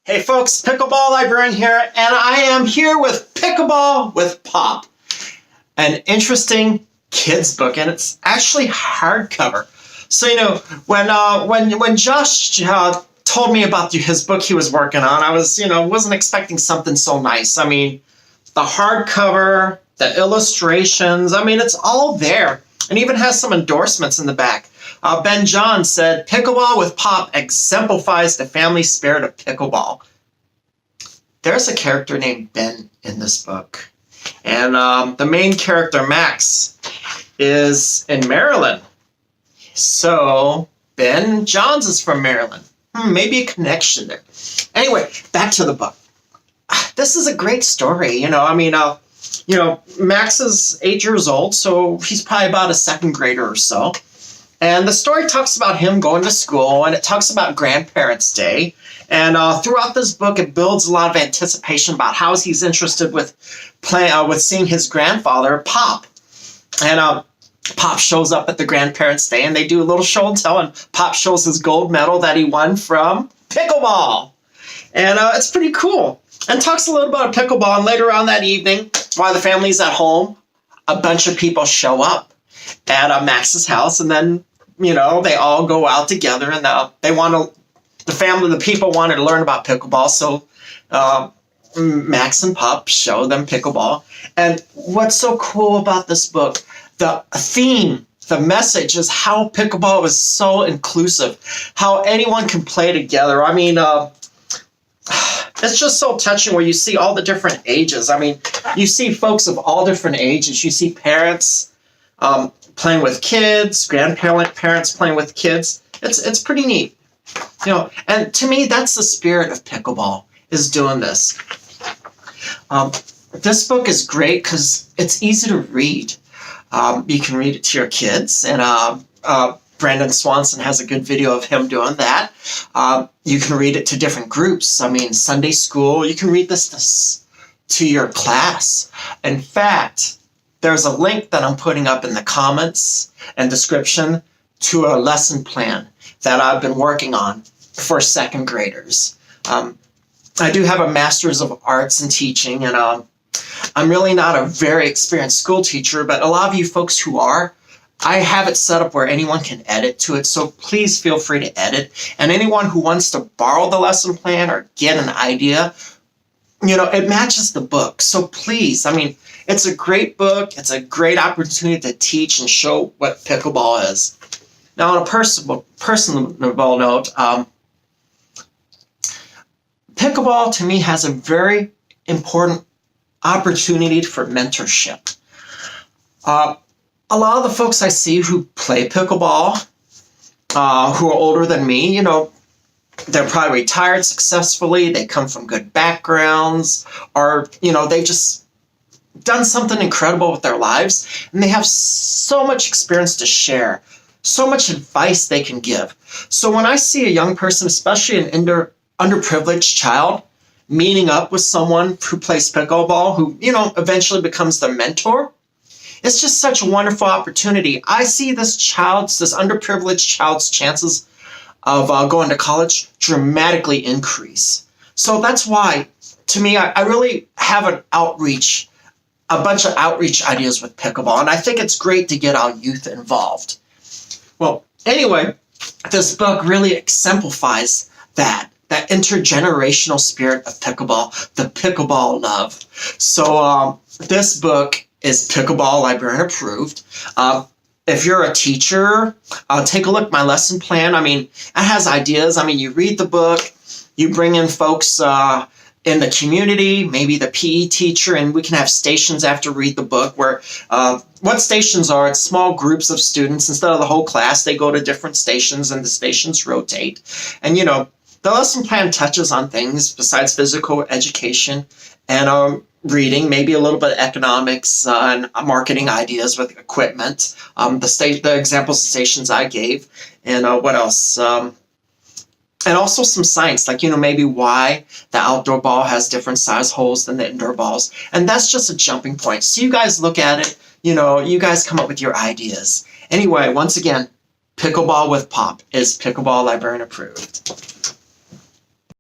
Hey folks, Pickleball Librarian here, and I am here with Pickleball with Pop, an interesting kids book, and it's actually hardcover. So when Josh told me about his book he was working on, I wasn't expecting something so nice. I mean, the hardcover, the illustrations, it's all there, and even has some endorsements in the back. Ben John said, "Pickleball with Pop exemplifies the family spirit of pickleball." There's a character named Ben in this book. And the main character, Max, is in Maryland. So Ben Johns is from Maryland. Maybe a connection there. Anyway, back to the book. This is a great story. Max is 8 years old, so he's probably about a second grader or so. And the story talks about him going to school, and it talks about Grandparents' Day. And throughout this book, it builds a lot of anticipation about how he's interested with seeing his grandfather, Pop. And Pop shows up at the Grandparents' Day, and they do a little show and tell, and Pop shows his gold medal that he won from pickleball. And it's pretty cool. And talks a little about pickleball, and later on that evening, while the family's at home, a bunch of people show up at Max's house, and then they all go out together, and the people wanted to learn about pickleball, so Max and Pop show them pickleball. And what's so cool about this book, the theme, the message is how pickleball is so inclusive, how anyone can play together. It's just so touching where you see all the different ages. You see folks of all different ages. You see parents playing with kids, grandparents playing with kids. It's pretty neat. And to me, that's the spirit of pickleball, is doing this. This book is great because it's easy to read. You can read it to your kids, and Brandon Swanson has a good video of him doing that. You can read it to different groups. Sunday school, you can read this to your class. In fact, there's a link that I'm putting up in the comments and description to a lesson plan that I've been working on for second graders. I do have a Master's of Arts in Teaching, and I'm really not a very experienced school teacher, but a lot of you folks who are, I have it set up where anyone can edit to it, so please feel free to edit. And anyone who wants to borrow the lesson plan or get an idea, it matches the book. So please, it's a great book. It's a great opportunity to teach and show what pickleball is. Now, on a personal note, pickleball to me has a very important opportunity for mentorship. A lot of the folks I see who play pickleball, who are older than me, they're probably retired successfully. They come from good backgrounds, or, they just done something incredible with their lives, and they have so much experience to share, so much advice they can give. So when I see a young person, especially an underprivileged child, meeting up with someone who plays pickleball, who, eventually becomes their mentor, it's just such a wonderful opportunity. I see this underprivileged child's chances of going to college dramatically increase. So that's why, to me, I really have a bunch of outreach ideas with pickleball, and I think it's great to get our youth involved. Well, anyway, this book really exemplifies that intergenerational spirit of pickleball, the pickleball love. So this book is Pickleball Librarian approved. If you're a teacher, take a look at my lesson plan. It has ideas. You read the book, you bring in folks in the community, maybe the PE teacher, and we can have stations after read the book where what stations are, it's small groups of students. Instead of the whole class, they go to different stations, and the stations rotate. And, the lesson plan touches on things besides physical education and reading, maybe a little bit of economics and marketing ideas with equipment, the example stations I gave, and what else? And also some science, maybe why the outdoor ball has different size holes than the indoor balls. And that's just a jumping point. So you guys look at it, you guys come up with your ideas. Anyway, once again, Pickleball with Pop is Pickleball Librarian approved.